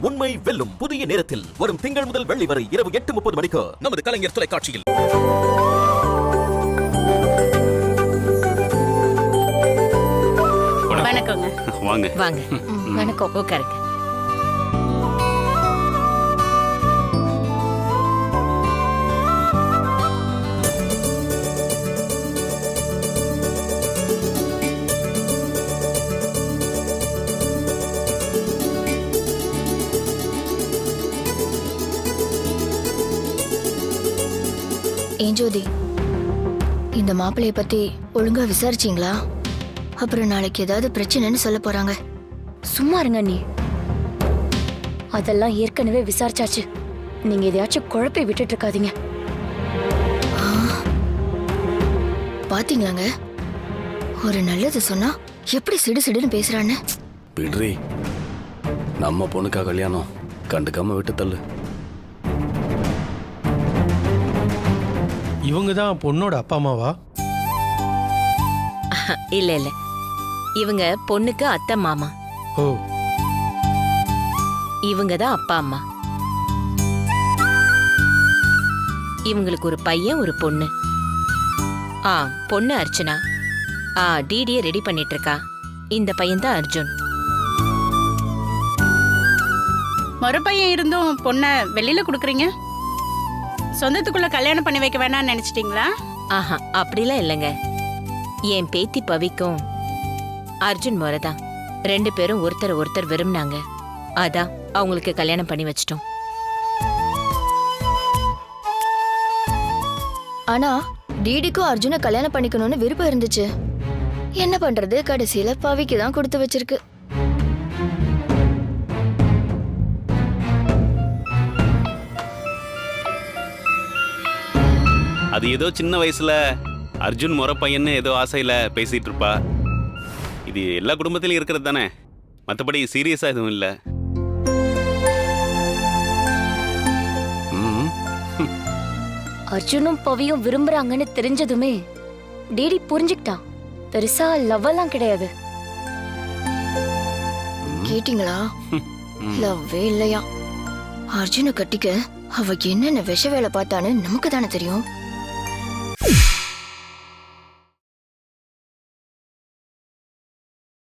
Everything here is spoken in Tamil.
உண்மை வெல்லும் புதிய நேரத்தில் வரும் திங்கள் முதல் வெள்ளி வரை இரவு 8:30 மணிக்கு நமது கலைஞர் தொலைக்காட்சியில். வணக்கங்க. வாங்க வாங்க. வணக்கம். உட்காருங்க. ஏன் ஜோதி, இந்த மாப்பிள்ளைய பத்தி ஒழுங்கா விசாரிச்சீங்களா? அப்புறம் நாளைக்கு ஏதாவது பிரச்சனைன்னு சொல்ல போறாங்க. சும்மா இருங்க நீ. அதெல்லாம் ஏற்கனவே விசாரிச்சாச்சு. நீங்க எதையாச்சும் குழப்பி விட்டுட்டு இருக்காதீங்க. பாத்தீங்களாங்க, ஒரு நல்லது சொன்னா எப்படி சிடு சிடுன்னு பேசுறான்னு. விடுறி, நம்ம பொண்ணுக்கா கல்யாணம், கண்டுக்காம விட்டு தள்ளு. இவங்க தான் பொண்ணோட அப்பா அம்மாவா? இல்ல இல்ல, இவங்க பொண்ணுக்கு அத்தை மாமா. ஓ, இவங்க தான் அப்பா அம்மா. இவங்களுக்கு ஒரு பையன் ஒரு பொண்ணு. பொண்ணு அர்ச்சனா. டிடியை ரெடி பண்ணிட்டு இருக்கா. இந்த பையன் தான் அர்ஜுன். மறுபையன் இருந்தும் பொண்ணை வெளியில குடுக்குறீங்க. சொந்தத்துக்குள்ள கல்யாணம் பண்ணி வைக்க வேணாம்னு நினைச்சிட்டீங்களா? அப்படிலாம் இல்லைங்க. என் பேத்தி பவிக்கும் அர்ஜுன் முறைதான். 2 பேரும் ஒருத்தர் விரும்பினாங்க. அதான் அவங்களுக்கு கல்யாணம் பண்ணி வச்சிட்டோம். ஆனா டிடிக்கும் அர்ஜுனை கல்யாணம் பண்ணிக்கணும்னு விருப்பம் இருந்துச்சு. என்ன பண்றது, கடைசியில பவிக்கு தான் கொடுத்து வச்சிருக்கு. அது ஏதோ சின்ன வயசுல அர்ஜுன் முறை பையன்னு ஏதோ ஆசையில பேசிட்டு இருப்பா. இது எல்லா குடும்பத்திலும் இருக்கிறது தானே, மற்றபடி சீரியஸா எதுவும் இல்லை. அர்ஜுனும் பவியும் விரும்புறாங்கன்னு தெரிஞ்சதுமே டிடி புரிஞ்சுக்கிட்டான். பெருசா லவ் எல்லாம் கிடையாது. கேட்டீங்களா? லவ்வே இல்லையா. அர்ஜுனை கட்டிக்க அவ என்னென்ன விஷ வேலை பார்த்தான்னு நமக்கு தானே தெரியும்.